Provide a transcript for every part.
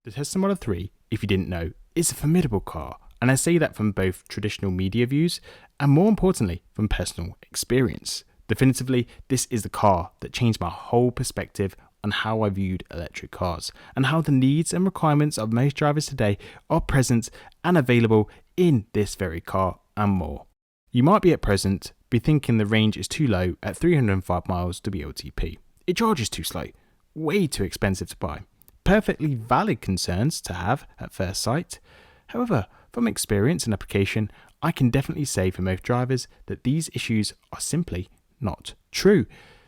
The Tesla Model 3, if you didn't know, is a formidable car, and I say that from both traditional media views and more importantly from personal experience. Definitively, this is the car that changed my whole perspective on how I viewed electric cars and how the needs and requirements of most drivers today are present and available in this very car and more. You might be at present be thinking the range is too low at 305 miles to be LTP. It charges too slow, way too expensive to buy. Perfectly valid concerns to have at first sight. However, from experience and application, I can definitely say for most drivers that these issues are simply not true.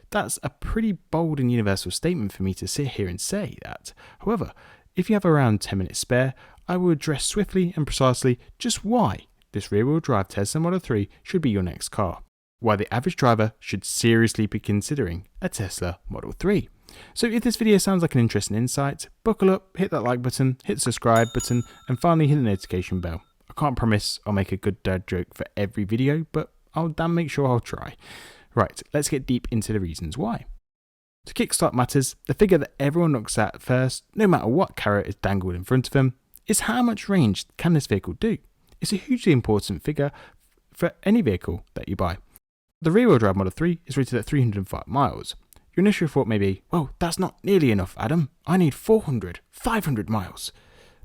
That's a pretty bold and universal statement for me to sit here and say that. However, if you have around 10 minutes spare, I will address swiftly and precisely just why this rear-wheel drive Tesla Model 3 should be your next car. Why the average driver should seriously be considering a Tesla Model 3. So if this video sounds like an interesting insight, buckle up, hit that like button, hit the subscribe button, and finally hit the notification bell. I can't promise I'll make a good dad joke for every video, but I'll damn make sure I'll try. Right, let's get deep into the reasons why. To kickstart matters, the figure that everyone looks at first, no matter what carrot is dangled in front of them, is how much range can this vehicle do? It's a hugely important figure for any vehicle that you buy. The rear-wheel drive Model 3 is rated at 305 miles. Your initial thought may be, well, that's not nearly enough, Adam. I need 400, 500 miles.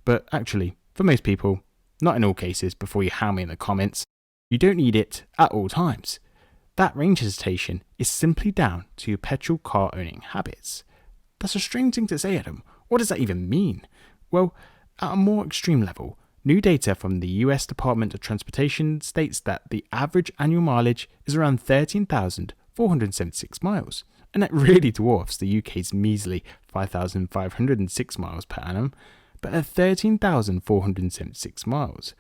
But actually, for most people, not in all cases before you hammer me in the comments, you don't need it at all times. That range hesitation is simply down to your petrol car owning habits. That's a strange thing to say, Adam. What does that even mean? Well, at a more extreme level, new data from the US Department of Transportation states that the average annual mileage is around 13,476 miles, and that really dwarfs the UK's measly 5,506 miles per annum, but at 13,476 miles.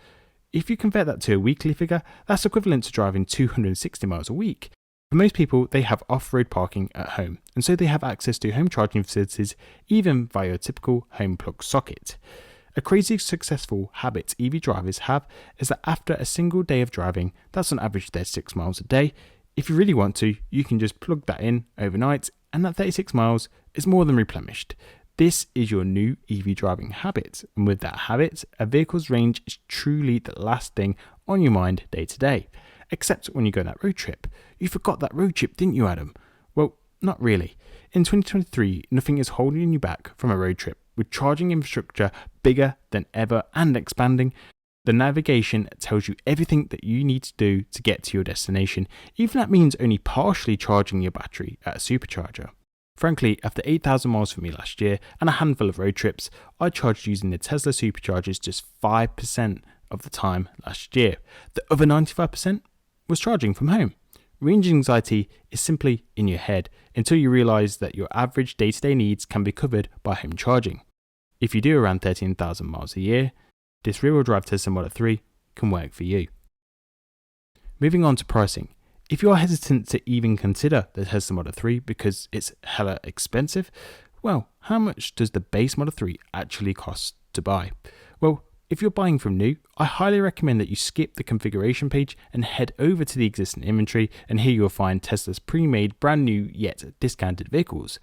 If you convert that to a weekly figure, that's equivalent to driving 260 miles a week. For most people, they have off-road parking at home, and so they have access to home charging facilities even via a typical home plug socket. A crazy successful habit EV drivers have is that after a single day of driving, that's on average 36 miles a day. If you really want to, you can just plug that in overnight, and that 36 miles is more than replenished. This is your new EV driving habit, and with that habit, a vehicle's range is truly the last thing on your mind day to day. Except when you go on that road trip. You forgot that road trip, didn't you, Adam? Well, not really. In 2023, nothing is holding you back from a road trip. With charging infrastructure bigger than ever and expanding, the navigation tells you everything that you need to do to get to your destination, even if that means only partially charging your battery at a supercharger. Frankly, after 8,000 miles for me last year and a handful of road trips, I charged using the Tesla superchargers just 5% of the time last year. The other 95% was charging from home. Range anxiety is simply in your head until you realise that your average day-to-day needs can be covered by home charging. If you do around 13,000 miles a year, this rear-wheel drive Tesla Model 3 can work for you. Moving on to pricing. If you are hesitant to even consider the Tesla Model 3 because it's hella expensive, well, how much does the base Model 3 actually cost to buy? Well, if you're buying from new, I highly recommend that you skip the configuration page and head over to the existing inventory, and here you'll find Tesla's pre-made brand new yet discounted vehicles.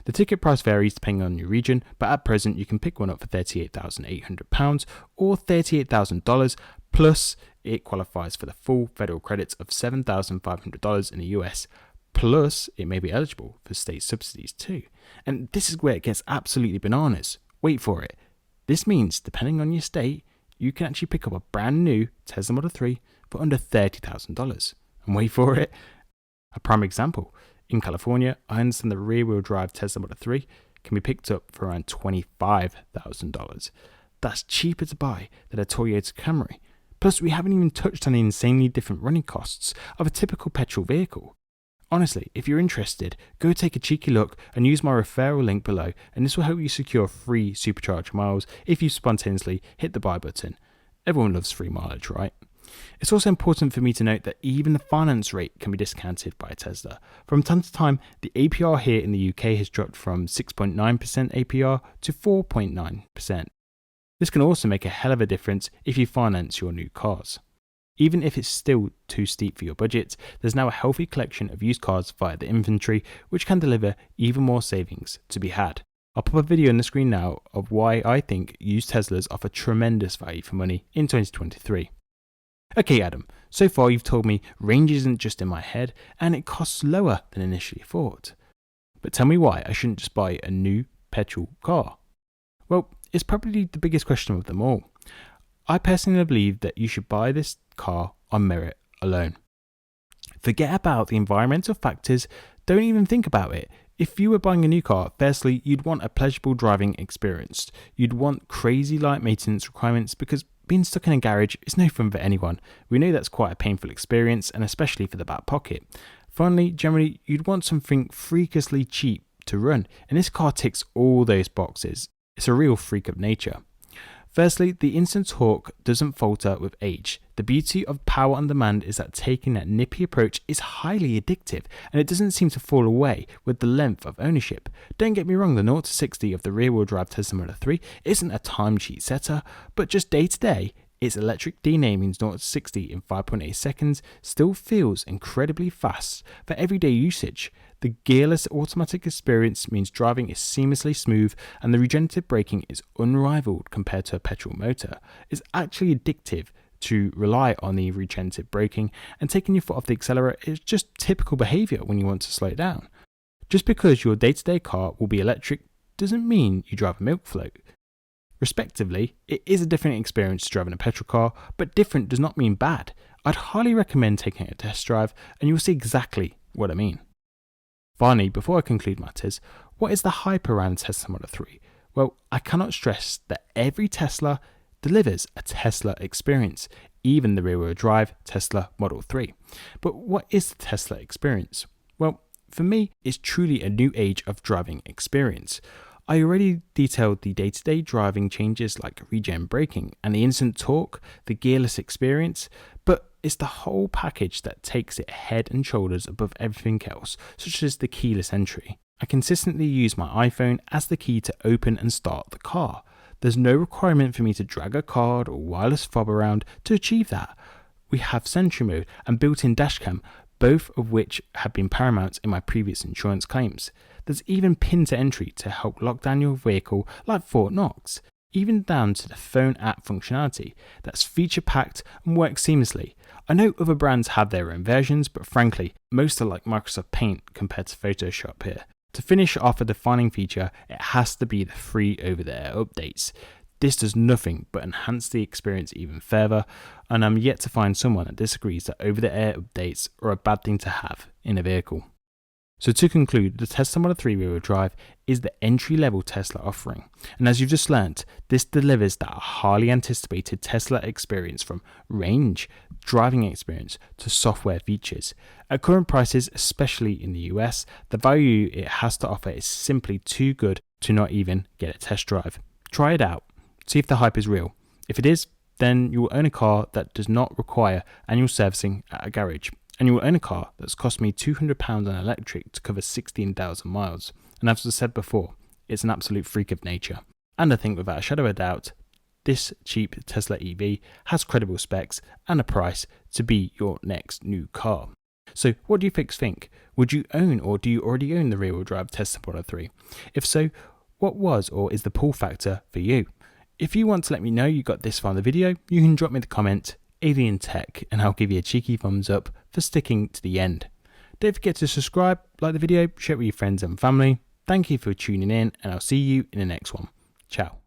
The ticket price varies depending on your region, but at present you can pick one up for £38,800 or $38,000, plus it qualifies for the full federal credits of $7,500 in the US, plus it may be eligible for state subsidies too. And this is where it gets absolutely bananas. Wait for it. This means, depending on your state, you can actually pick up a brand new Tesla Model 3 for under $30,000. And wait for it. A prime example. In California, I understand the rear-wheel drive Tesla Model 3 can be picked up for around $25,000. That's cheaper to buy than a Toyota Camry. Plus, we haven't even touched on the insanely different running costs of a typical petrol vehicle. Honestly, if you're interested, go take a cheeky look and use my referral link below, and this will help you secure free supercharger miles if you spontaneously hit the buy button. Everyone loves free mileage, right? It's also important for me to note that even the finance rate can be discounted by Tesla. From time to time, the APR here in the UK has dropped from 6.9% APR to 4.9%. This can also make a hell of a difference if you finance your new cars. Even if it's still too steep for your budget, there's now a healthy collection of used cars via the inventory, which can deliver even more savings to be had. I'll pop a video on the screen now of why I think used Teslas offer tremendous value for money in 2023. Okay Adam, so far you've told me range isn't just in my head and it costs lower than initially thought. But tell me why I shouldn't just buy a new petrol car? Well, it's probably the biggest question of them all. I personally believe that you should buy this car on merit alone. Forget about the environmental factors, don't even think about it. If you were buying a new car, firstly, you'd want a pleasurable driving experience. You'd want crazy light maintenance requirements because being stuck in a garage is no fun for anyone. We know that's quite a painful experience and especially for the back pocket. Finally, generally, you'd want something freakishly cheap to run, and this car ticks all those boxes. It's a real freak of nature. Firstly, the instant torque doesn't falter with age. The beauty of power on demand is that taking that nippy approach is highly addictive, and it doesn't seem to fall away with the length of ownership. Don't get me wrong, the 0 to 60 of the rear-wheel drive Tesla Model 3 isn't a timesheet setter, but just day to day, its electric denaming 0 to 60 in 5.8 seconds still feels incredibly fast for everyday usage. The gearless automatic experience means driving is seamlessly smooth and the regenerative braking is unrivaled compared to a petrol motor. It's actually addictive to rely on the regenerative braking, and taking your foot off the accelerator is just typical behaviour when you want to slow down. Just because your day-to-day car will be electric doesn't mean you drive a milk float. Respectively, it is a different experience to driving a petrol car, but different does not mean bad. I'd highly recommend taking a test drive and you'll see exactly what I mean. Finally, before I conclude matters, what is the hype around Tesla Model 3? Well, I cannot stress that every Tesla delivers a Tesla experience, even the rear-wheel drive Tesla Model 3. But what is the Tesla experience? Well, for me, it's truly a new age of driving experience. I already detailed the day-to-day driving changes like regen braking and the instant torque, the gearless experience, but it's the whole package that takes it head and shoulders above everything else, such as the keyless entry. I consistently use my iPhone as the key to open and start the car. There's no requirement for me to drag a card or wireless fob around to achieve that. We have Sentry Mode and built-in dashcam, both of which have been paramount in my previous insurance claims. There's even pin to entry to help lock down your vehicle like Fort Knox, even down to the phone app functionality that's feature packed and works seamlessly. I know other brands have their own versions, but frankly, most are like Microsoft Paint compared to Photoshop here. To finish off a defining feature, it has to be the free over-the-air updates. This does nothing but enhance the experience even further, and I'm yet to find someone that disagrees that over-the-air updates are a bad thing to have in a vehicle. So to conclude, the Tesla Model 3 rear-wheel drive is the entry-level Tesla offering, and as you've just learnt, this delivers that highly anticipated Tesla experience from range, driving experience to software features. At current prices, especially in the US, the value it has to offer is simply too good to not even get a test drive. Try it out, see if the hype is real. If it is, then you will own a car that does not require annual servicing at a garage. And you will own a car that's cost me £200 on electric to cover 16,000 miles. And as I said before, it's an absolute freak of nature. And I think without a shadow of a doubt, this cheap Tesla EV has credible specs and a price to be your next new car. So what do you folks think? Would you own, or do you already own the rear-wheel drive Tesla Model 3? If so, what was or is the pull factor for you? If you want to let me know you got this far in the video, you can drop me the comment Alien Tech, and I'll give you a cheeky thumbs up for sticking to the end. Don't forget to subscribe, like the video, share it with your friends and family. Thank you for tuning in, and I'll see you in the next one. Ciao.